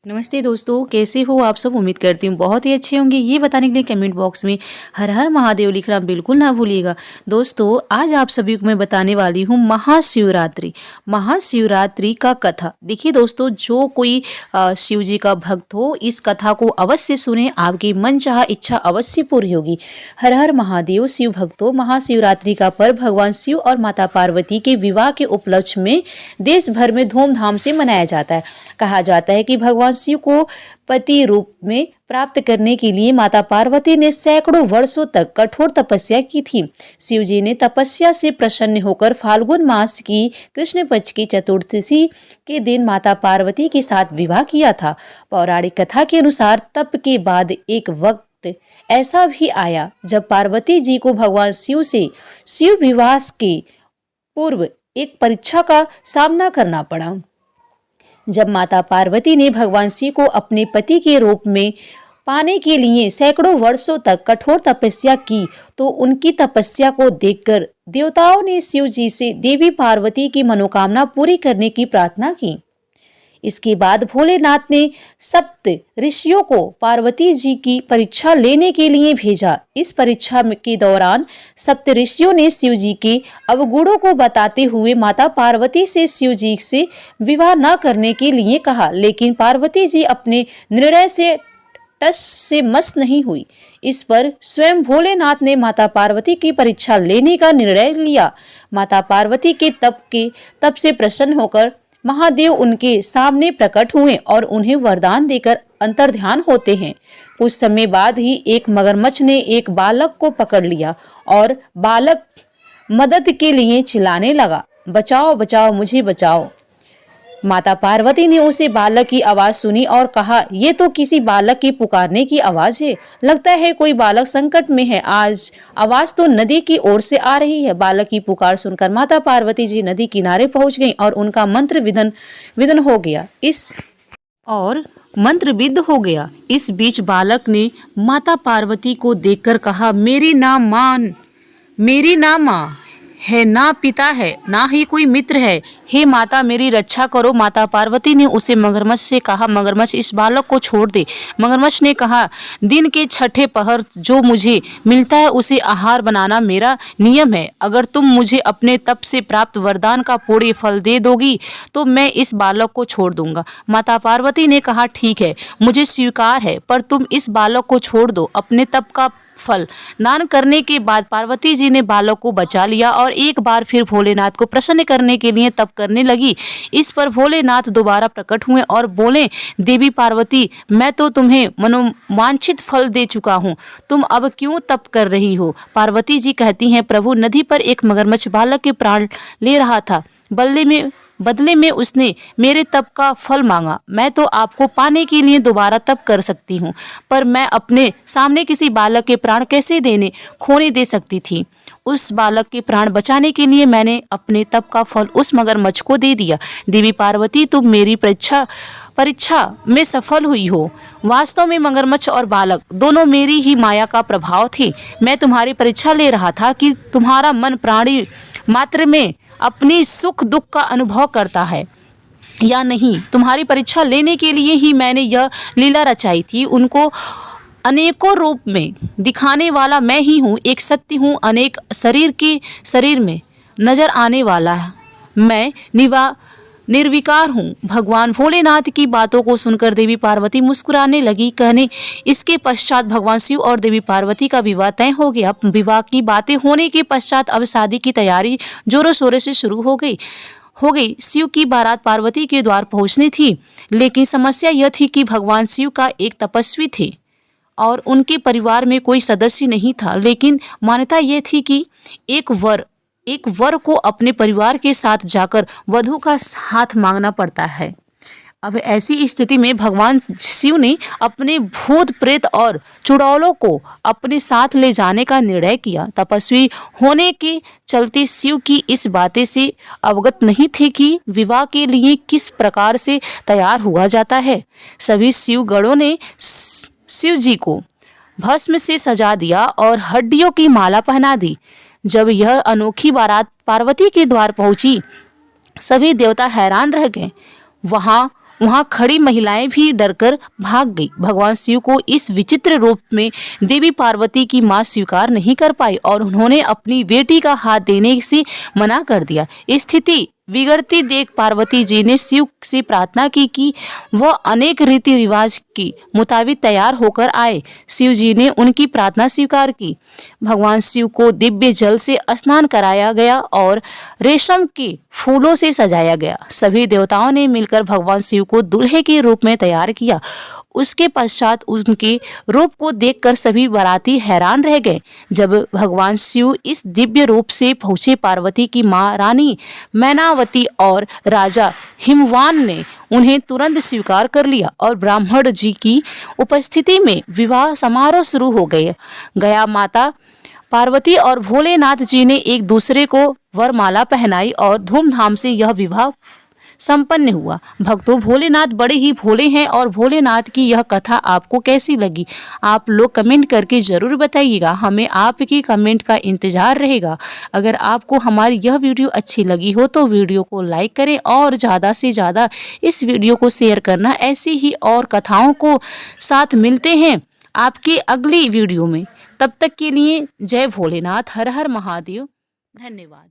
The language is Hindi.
नमस्ते दोस्तों, कैसे हो आप सब। उम्मीद करती हूँ बहुत ही अच्छे होंगे। ये बताने के लिए कमेंट बॉक्स में हर हर महादेव लिखना बिल्कुल ना भूलिएगा। दोस्तों, आज आप सभी को मैं बताने वाली हूँ महाशिवरात्रि। महाशिवरात्रि का कथा। देखिए दोस्तों, जो कोई शिव जी का भक्त हो, इस कथा को अवश्य सुने, आपकी मनचाहा इच्छा अवश्य पूरी होगी। हर हर महादेव। शिव भक्तों, महाशिवरात्रि का पर्व भगवान शिव और माता पार्वती के विवाह के उपलक्ष्य में देश भर में धूमधाम से मनाया जाता है। कहा जाता है कि भगवान शिव को पति रूप में प्राप्त करने के लिए माता पार्वती ने सैकड़ों वर्षों तक कठोर तपस्या की थी। शिव जी ने तपस्या से प्रसन्न होकर फाल्गुन मास की कृष्ण पक्ष की चतुर्थी के दिन माता पार्वती के साथ विवाह किया था। पौराणिक कथा के अनुसार तप के बाद एक वक्त ऐसा भी आया जब पार्वती जी को भगवान शिव से शिव विवाह के पूर्व एक परीक्षा का सामना करना पड़ा। जब माता पार्वती ने भगवान शिव को अपने पति के रूप में पाने के लिए सैकड़ों वर्षों तक कठोर तपस्या की, तो उनकी तपस्या को देखकर देवताओं ने शिव जी से देवी पार्वती की मनोकामना पूरी करने की प्रार्थना की। इसके बाद भोलेनाथ ने सप्त ऋषियों को पार्वती जी की परीक्षा लेने के लिए भेजा। इस परीक्षा के दौरान सप्त ऋषियों ने शिव जी के अवगुणों को बताते हुए माता पार्वती से शिव जी से विवाह न करने के लिए कहा, लेकिन पार्वती जी अपने निर्णय से टस से मस नहीं हुई। इस पर स्वयं भोलेनाथ ने माता पार्वती की परीक्षा लेने का निर्णय लिया। माता पार्वती के तप से प्रसन्न होकर महादेव उनके सामने प्रकट हुए और उन्हें वरदान देकर अंतर्ध्यान होते हैं। कुछ समय बाद ही एक मगरमच्छ ने एक बालक को पकड़ लिया और बालक मदद के लिए चिल्लाने लगा, बचाओ बचाओ मुझे बचाओ। माता पार्वती ने उसे बालक की आवाज सुनी और कहा, ये तो किसी बालक की पुकारने की आवाज है, लगता है कोई बालक संकट में है। आज आवाज तो नदी की ओर से आ रही है। बालक की पुकार सुनकर माता पार्वती जी नदी किनारे पहुंच गईं और उनका मंत्र विधन हो गया। इस बीच बालक ने माता पार्वती को देखकर कहा, मेरी ना माँ है, ना पिता है, ना ही कोई मित्र है। हे माता, मेरी रक्षा करो। माता पार्वती ने उसे मगरमच्छ से कहा, मगरमच्छ इस बालक को छोड़ दे। मगरमच्छ ने कहा, दिन के छठे पहर जो मुझे मिलता है उसे आहार बनाना मेरा नियम है। अगर तुम मुझे अपने तप से प्राप्त वरदान का पूर्ण फल दे दोगी तो मैं इस बालक को छोड़ दूंगा। माता पार्वती ने कहा, ठीक है, मुझे स्वीकार है, पर तुम इस बालक को छोड़ दो। अपने तप का फल दान करने के बाद पार्वती जी ने बालक को बचा लिया और एक बार फिर भोलेनाथ को प्रसन्न करने के लिए तप करने लगी। इस पर भोलेनाथ दोबारा प्रकट हुए और बोले, देवी पार्वती, मैं तो तुम्हें मनोवांछित फल दे चुका हूँ, तुम अब क्यों तप कर रही हो। पार्वती जी कहती हैं, प्रभु, नदी पर एक मगरमच्छ बालक के प्राण ले रहा था। बदले में उसने मेरे तप का फल मांगा। मैं तो आपको पाने के लिए दोबारा तप कर सकती हूँ, पर मैं अपने सामने किसी बालक के प्राण कैसे खोने दे सकती थी। उस बालक के प्राण बचाने के लिए मैंने अपने तप का फल उस मगरमच्छ को दे दिया। देवी पार्वती, तुम मेरी परीक्षा में सफल हुई हो। वास्तव में मगरमच्छ और बालक दोनों मेरी ही माया का प्रभाव थे। मैं तुम्हारी परीक्षा ले रहा था कि तुम्हारा मन प्राणी मात्र में अपनी सुख दुख का अनुभव करता है या नहीं। तुम्हारी परीक्षा लेने के लिए ही मैंने यह लीला रचाई थी। उनको अनेकों रूप में दिखाने वाला मैं ही हूँ। एक सत्य हूँ, अनेक शरीर में नजर आने वाला है। मैं निर्विकार हूँ। भगवान भोलेनाथ की बातों को सुनकर देवी पार्वती मुस्कुराने लगी, कहने इसके पश्चात भगवान शिव और देवी पार्वती का विवाह तय हो गया। विवाह की बातें होने के पश्चात अब शादी की तैयारी जोरों शोरों से शुरू हो गई। शिव की बारात पार्वती के द्वार पहुंचनी थी, लेकिन समस्या यह थी कि भगवान शिव का एक तपस्वी थे और उनके परिवार में कोई सदस्य नहीं था। लेकिन मान्यता यह थी कि एक वर को अपने परिवार के साथ जाकर वधू का हाथ मांगना पड़ता है। अब ऐसी स्थिति में भगवान शिव ने अपने भूत प्रेत और चुड़ैलों को अपने साथ ले जाने का निर्णय किया। तपस्वी होने के चलते शिव की इस बातें से अवगत नहीं थे कि विवाह के लिए किस प्रकार से तैयार हुआ जाता है। सभी शिवगणों ने शिव जी को भस्म से सजा दिया और हड्डियों की माला पहना दी। जब यह अनोखी बारात पार्वती के द्वार पहुंची, सभी देवता हैरान रह गए। वहां वहां खड़ी महिलाएं भी डरकर भाग गई। भगवान शिव को इस विचित्र रूप में देवी पार्वती की मां स्वीकार नहीं कर पाई और उन्होंने अपनी बेटी का हाथ देने से मना कर दिया। स्थिति बिगड़ती देख पार्वती जी ने शिव से प्रार्थना की कि वह अनेक रीति रिवाज के मुताबिक तैयार होकर आए। शिव जी ने उनकी प्रार्थना स्वीकार की। भगवान शिव को दिव्य जल से स्नान कराया गया और रेशम के फूलों से सजाया गया। सभी देवताओं ने मिलकर भगवान शिव को दूल्हे के रूप में तैयार किया। उसके पश्चात उनके रूप को देखकर सभी बाराती हैरान रह गए। जब भगवान शिव इस दिव्य रूप से पहुंचे, पार्वती की मां रानी मैनावती और राजा हिमवान ने उन्हें तुरंत स्वीकार कर लिया और ब्राह्मण जी की उपस्थिति में विवाह समारोह शुरू हो गया। माता पार्वती और भोलेनाथ जी ने एक दूसरे को वरमाला पहनाई और धूमधाम से यह विवाह संपन्न हुआ। भक्तों, भोलेनाथ बड़े ही भोले हैं और भोलेनाथ की यह कथा आपको कैसी लगी आप लोग कमेंट करके ज़रूर बताइएगा। हमें आपकी कमेंट का इंतज़ार रहेगा। अगर आपको हमारी यह वीडियो अच्छी लगी हो तो वीडियो को लाइक करें और ज़्यादा से ज़्यादा इस वीडियो को शेयर करना। ऐसी ही और कथाओं को साथ मिलते हैं आपकी अगली वीडियो में। तब तक के लिए जय भोलेनाथ, हर हर महादेव, धन्यवाद।